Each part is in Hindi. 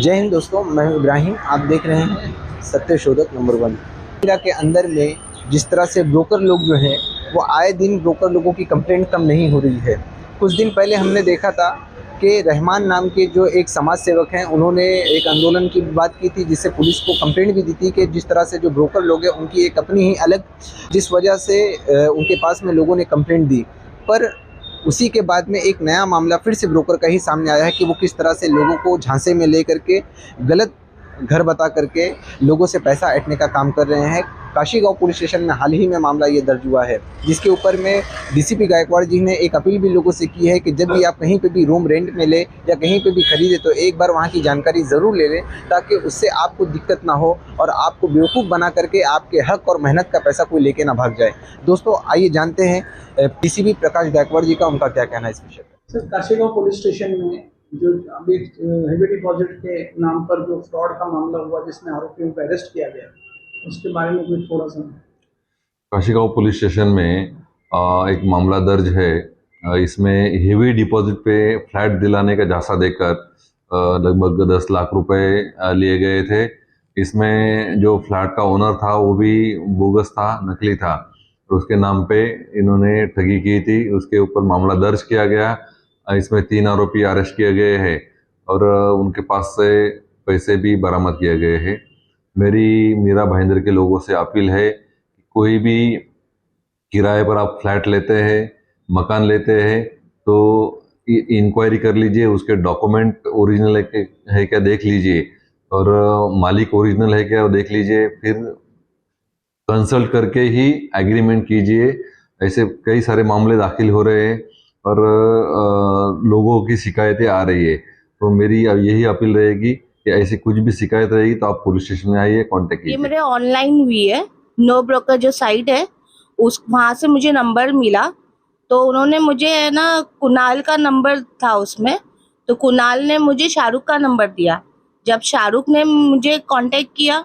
जय हिंद दोस्तों, मैं हूं इब्राहिम। आप देख रहे हैं सत्य शोधक नंबर 1। इंडिया के अंदर में जिस तरह से ब्रोकर लोग जो हैं वो आए दिन ब्रोकर लोगों की कंप्लेंट कम नहीं हो रही है। कुछ दिन पहले हमने देखा था कि रहमान नाम के जो एक समाज सेवक हैं उन्होंने एक आंदोलन की बात की थी, जिससे पुलिस को कंप्लेंट भी दी थी कि जिस तरह से जो ब्रोकर लोग हैं उनकी एक अपनी ही अलग, जिस वजह से उनके पास में लोगों ने कंप्लेंट दी। पर उसी के बाद में एक नया मामला फिर से ब्रोकर का ही सामने आया है कि वो किस तरह से लोगों को झांसे में ले करके गलत घर बता करके लोगों से पैसा ऐंठने का काम कर रहे हैं। काशीगांव पुलिस स्टेशन में हाल ही में मामला ये दर्ज हुआ है, जिसके ऊपर में डीसीपी गायकवाड़ जी ने एक अपील भी लोगों से की है कि जब भी आप कहीं पे भी रूम रेंट में ले या कहीं पे भी खरीदे तो एक बार वहाँ की जानकारी ज़रूर ले लें, ताकि उससे आपको दिक्कत ना हो और आपको बेवकूफ़ बना करके आपके हक और मेहनत का पैसा कोई लेके ना भाग जाए। दोस्तों आइए जानते हैं डीसीपी प्रकाश गायकवाड़ जी का उनका क्या कहना है इस विषय पर। सर, काशीगांव पुलिस स्टेशन में जो अभी हेवी डिपॉजिट के नाम पर जो फ्रॉड का मामला हुआ, जिसमें आरोपियों को अरेस्ट किया गया, उसके बारे में कुछ थोड़ा सा। काशीगांव पुलिस स्टेशन में एक मामला दर्ज है। इसमें हेवी डिपॉजिट पे फ्लैट दिलाने का झांसा देकर लगभग 10 लाख रुपए लिए गए थे। इसमें जो फ्लैट का ओनर था वो भी बोगस था, नकली था, और उसके नाम पे इन्होंने ठगी की थी। उसके ऊपर मामला दर्ज किया गया। इसमें 3 आरोपी अरेस्ट किए गए हैं और उनके पास से पैसे भी बरामद किए गए हैं। मेरी मीरा भाईंदर के लोगों से अपील है, कोई भी किराए पर आप फ्लैट लेते हैं, मकान लेते हैं, तो इंक्वायरी कर लीजिए, उसके डॉक्यूमेंट ओरिजिनल है क्या देख लीजिए, और मालिक ओरिजिनल है क्या देख लीजिए, फिर कंसल्ट करके ही एग्रीमेंट कीजिए। ऐसे कई सारे मामले दाखिल हो रहे हैं और लोगों की शिकायतें आ रही है। तो मेरी अब यही अपील रहेगी कि ऐसी कुछ भी शिकायत रहेगी तो आप पुलिस स्टेशन में आइए, कांटेक्ट कीजिए। ये मेरे ऑनलाइन हुई है, नो ब्रोकर जो साइट है उस वहाँ से मुझे नंबर मिला। तो उन्होंने मुझे है ना, कुणाल का नंबर था उसमें, तो कुणाल ने मुझे शाहरुख का नंबर दिया। जब शाहरुख ने मुझे कांटेक्ट किया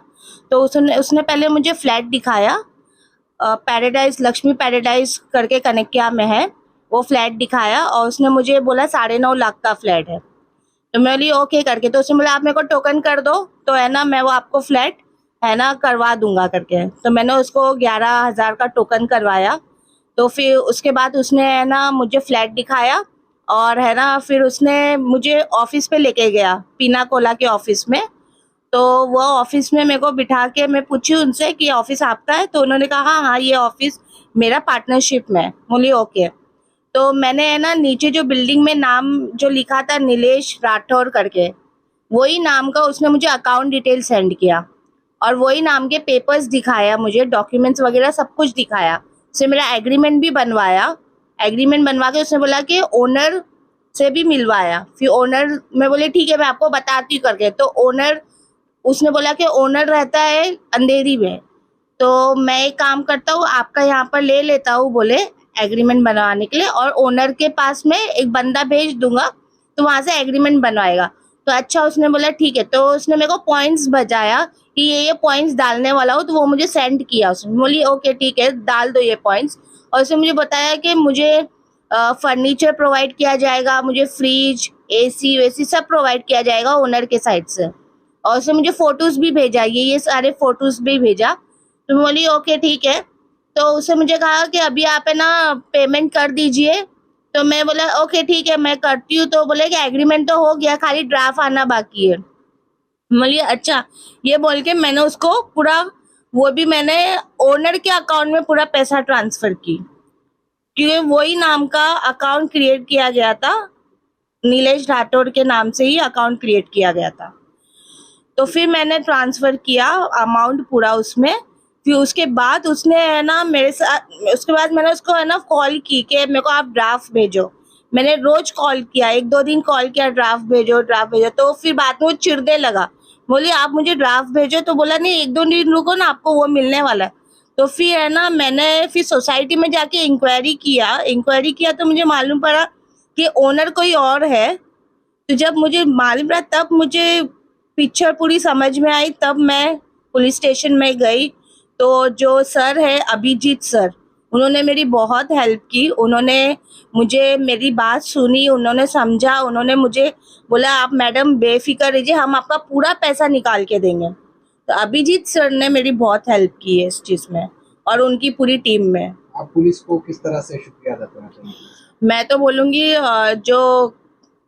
तो उसने पहले मुझे फ्लैट दिखाया, पैराडाइज, लक्ष्मी पैराडाइज करके कनेक्टिया में है वो फ्लैट दिखाया, और उसने मुझे बोला 9.5 लाख का फ्लैट है। तो मैं बोली ओके करके, तो उसने बोला आप मेरे को टोकन कर दो तो है ना मैं वो आपको फ्लैट है ना करवा दूंगा करके। तो मैंने उसको 11,000 का टोकन करवाया। तो फिर उसके बाद उसने है ना मुझे फ्लैट दिखाया और है ना फिर उसने मुझे ऑफिस पे लेके गया, पीना कोला के ऑफिस में। तो वो ऑफिस में मेरे को बिठा के मैं पूछी उनसे कि ऑफिस आपका है, तो उन्होंने कहा हाँ ये ऑफिस मेरा पार्टनरशिप में है। बोली ओके। तो मैंने है ना नीचे जो बिल्डिंग में नाम जो लिखा था नीलेश राठौर करके, वही नाम का उसने मुझे अकाउंट डिटेल सेंड किया और वही नाम के पेपर्स दिखाया, मुझे डॉक्यूमेंट्स वगैरह सब कुछ दिखाया। उसने मेरा एग्रीमेंट भी बनवाया। एग्रीमेंट बनवा के उसने बोला कि ओनर से भी मिलवाया। फिर ओनर, मैं बोले ठीक है मैं आपको बताती हूँ करके। तो ओनर, उसने बोला कि ओनर रहता है अंधेरी में, तो मैं एक काम करता हूँ आपका यहाँ पर ले लेता हूँ बोले एग्रीमेंट बनवाने के लिए, और ओनर के पास में एक बंदा भेज दूंगा तो वहां से एग्रीमेंट बनवाएगा। तो अच्छा, उसने बोला ठीक है। तो उसने मेरे को पॉइंट्स बजाया कि ये पॉइंट्स डालने वाला हो, तो वो मुझे सेंड किया। उसने बोली ओके ठीक है डाल दो ये पॉइंट्स। और उसने मुझे बताया कि मुझे फर्नीचर प्रोवाइड किया जाएगा, मुझे फ्रिज, एसी वेसी सब प्रोवाइड किया जाएगा ओनर के साइड से। और उसने मुझे फोटोज भी भेजा, ये सारे फोटोज भी भेजा। तो मैं बोली ओके ठीक है। तो उसने मुझे कहा कि अभी आप है ना पेमेंट कर दीजिए। तो मैं बोला ओके ठीक है मैं करती हूँ। तो बोले कि एग्रीमेंट तो हो गया, खाली ड्राफ्ट आना बाकी है। बोलिए अच्छा। ये बोल के मैंने उसको पूरा, वो भी मैंने ओनर के अकाउंट में पूरा पैसा ट्रांसफर की, क्योंकि वही नाम का अकाउंट क्रिएट किया गया था, नीलेश राठौर के नाम से ही अकाउंट क्रिएट किया गया था। तो फिर मैंने ट्रांसफर किया अमाउंट पूरा उसमें। फिर उसके बाद उसने है ना मेरे साथ, उसके बाद मैंने उसको है ना कॉल की कि मेरे को आप ड्राफ्ट भेजो। मैंने रोज कॉल किया, 1-2 दिन कॉल किया, ड्राफ्ट भेजो ड्राफ्ट भेजो। तो फिर बाद में वो चिढ़ने लगा, बोली आप मुझे ड्राफ्ट भेजो। तो बोला नहीं 1-2 दिन रुको ना, आपको वो मिलने वाला है। तो फिर है ना मैंने फिर सोसाइटी में जाके इंक्वायरी किया तो मुझे मालूम पड़ा कि ओनर कोई और है। तो जब मुझे मालूम पड़ा तब मुझे पिक्चर पूरी समझ में आई, तब मैं पुलिस स्टेशन में गई। तो जो सर है अभिजीत सर, उन्होंने मेरी बहुत हेल्प की। उन्होंने मुझे मेरी बात सुनी, उन्होंने समझा, उन्होंने मुझे बोला आप मैडम बेफिक्र रहिए, हम आपका पूरा पैसा निकाल के देंगे। तो अभिजीत सर ने मेरी बहुत हेल्प की है इस चीज़ में और उनकी पूरी टीम में। आप पुलिस को किस तरह से शुक्रिया अदा करना चाहेंगे? मैं तो बोलूँगी जो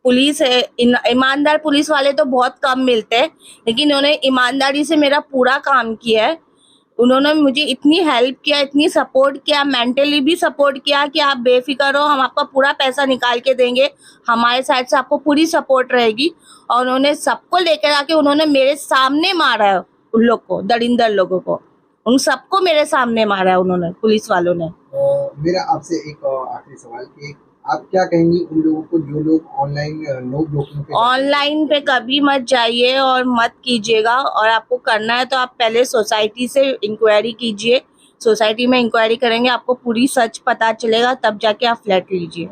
पुलिस है, ईमानदार पुलिस वाले तो बहुत कम मिलते हैं, लेकिन उन्होंने ईमानदारी से मेरा पूरा काम किया है। उन्होंने मुझे इतनी हेल्प किया, इतनी सपोर्ट किया, मेंटली भी सपोर्ट किया कि आप बेफिक्र हो, हम आपका पूरा पैसा निकाल के देंगे, हमारे साइड से आपको पूरी सपोर्ट रहेगी। और उन्होंने सबको लेकर आके उन्होंने मेरे सामने मारा है उन लोग को, दरिंदर लोगों को, उन सबको मेरे सामने मारा है उन्होंने, पुलिस वालों ने। मेरा आपसे एक आखिरी सवाल कि आप क्या कहेंगी उन लोगों को जो लोग ऑनलाइन नो ब्रोकिंग पे ऑनलाइन पे कभी मत जाइए और मत कीजिएगा, और आपको करना है तो आप पहले सोसाइटी से इंक्वायरी कीजिए। सोसाइटी में इंक्वायरी करेंगे, आपको पूरी सच पता चलेगा, तब जाके आप फ्लैट लीजिए।